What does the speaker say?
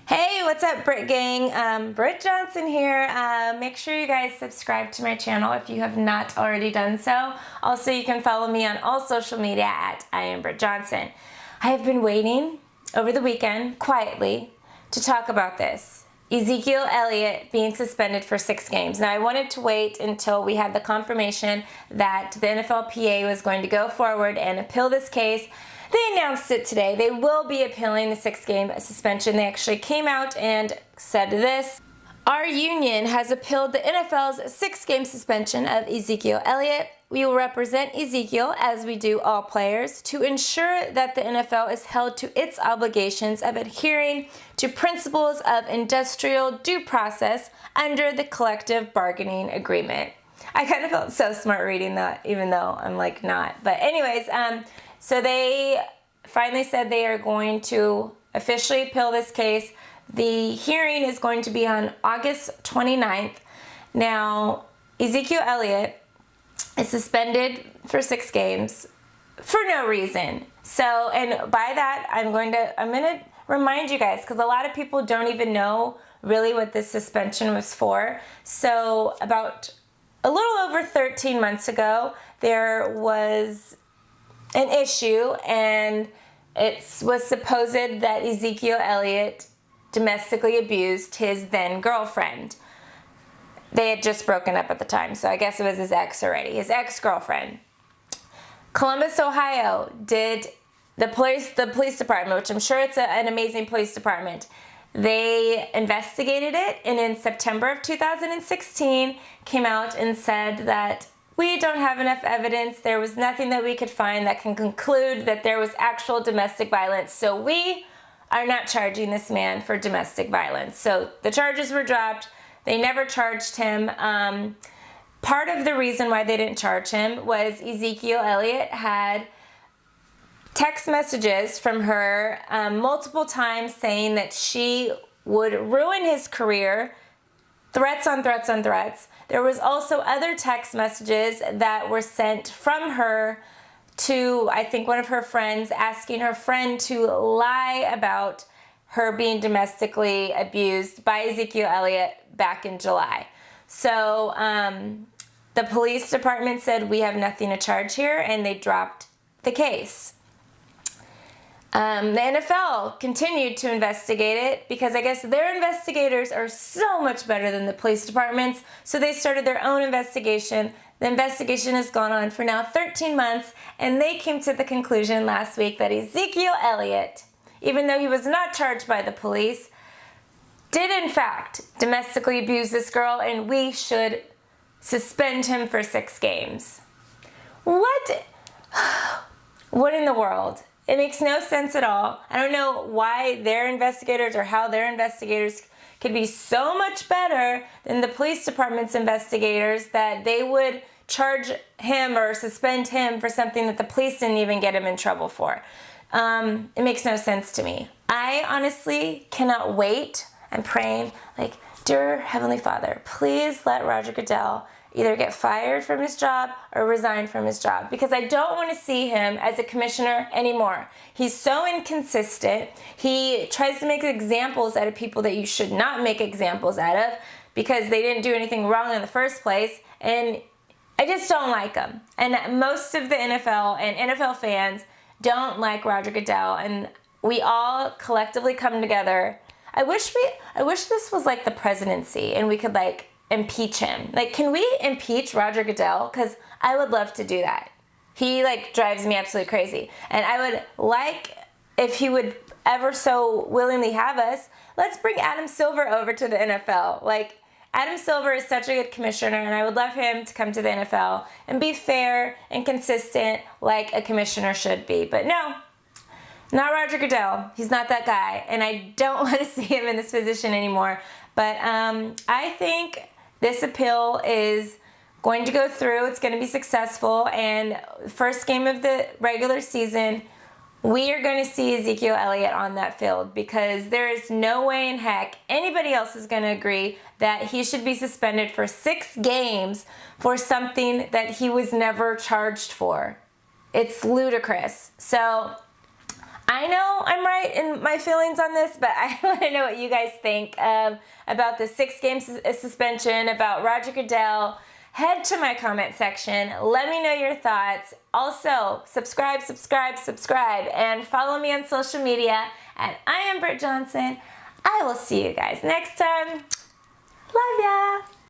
Hey, what's up, Britt gang? Britt Johnson here. Make sure you guys subscribe to my channel if you have not already done so. Also, you can follow me on all social media at I am Britt Johnson. I have been waiting over the weekend, quietly, to talk about this. Ezekiel Elliott being suspended for 6 games. Now, I wanted to wait until we had the confirmation that the NFLPA was going to go forward and appeal this case. They announced it today. They will be appealing the 6-game suspension. They actually came out and said this: our union has appealed the NFL's 6-game suspension of Ezekiel Elliott. We will represent Ezekiel, as we do all players, to ensure that the NFL is held to its obligations of adhering to principles of industrial due process under the collective bargaining agreement. I kind of felt so smart reading that, even though I'm like not. But anyways, so they finally said they are going to officially appeal this case. The hearing is going to be on August 29th. Now, Ezekiel Elliott is suspended for 6 games for no reason. So, and by that, I'm going to remind you guys, because a lot of people don't even know really what this suspension was for. So, about a little over 13 months ago, there was an issue, and it was supposed that Ezekiel Elliott domestically abused his then girlfriend. They had just broken up at the time, so I guess it was his ex already, his ex-girlfriend. Columbus, Ohio did the police department, which I'm sure it's an amazing police department. They investigated it, and in September of 2016 came out and said that we don't have enough evidence. There was nothing that we could find that can conclude that there was actual domestic violence. So we are not charging this man for domestic violence. So the charges were dropped. They never charged him. Part of the reason why they didn't charge him was Ezekiel Elliott had text messages from her multiple times saying that she would ruin his career. Threats on threats on threats. There was also other text messages that were sent from her to, I think, one of her friends, asking her friend to lie about her being domestically abused by Ezekiel Elliott back in July. So the police department said, we have nothing to charge here, and they dropped the case. The NFL continued to investigate it because I guess their investigators are so much better than the police departments, so they started their own investigation. The investigation has gone on for now 13 months, and they came to the conclusion last week that Ezekiel Elliott, even though he was not charged by the police, did in fact domestically abuse this girl, and we should suspend him for 6 games. What? What in the world? It makes no sense at all. I don't know why their investigators or how their investigators could be so much better than the police department's investigators that they would charge him or suspend him for something that the police didn't even get him in trouble for. It makes no sense to me. I honestly cannot wait. I'm praying, like, dear Heavenly Father, please let Roger Goodell either get fired from his job or resign from his job, because I don't want to see him as a commissioner anymore. He's so inconsistent. He tries to make examples out of people that you should not make examples out of because they didn't do anything wrong in the first place, and I just don't like him. And most of the NFL and NFL fans don't like Roger Goodell, and we all collectively come together. I wish this was like the presidency and we could like impeach him. Like, can we impeach Roger Goodell? Because I would love to do that. He like drives me absolutely crazy. And I would like, if he would ever so willingly have us, let's bring Adam Silver over to the NFL. Like, Adam Silver is such a good commissioner, and I would love him to come to the NFL and be fair and consistent like a commissioner should be. But no, not Roger Goodell. He's not that guy, and I don't want to see him in this position anymore. But I think this appeal is going to go through. It's going to be successful, and first game of the regular season, we are going to see Ezekiel Elliott on that field, because there is no way in heck anybody else is going to agree that he should be suspended for 6 games for something that he was never charged for. It's ludicrous. So I know I'm right in my feelings on this, but I want to know what you guys think about the 6-game suspension, about Roger Goodell. Head to my comment section. Let me know your thoughts. Also, subscribe, and follow me on social media at I am Britt Johnson. I will see you guys next time. Love ya.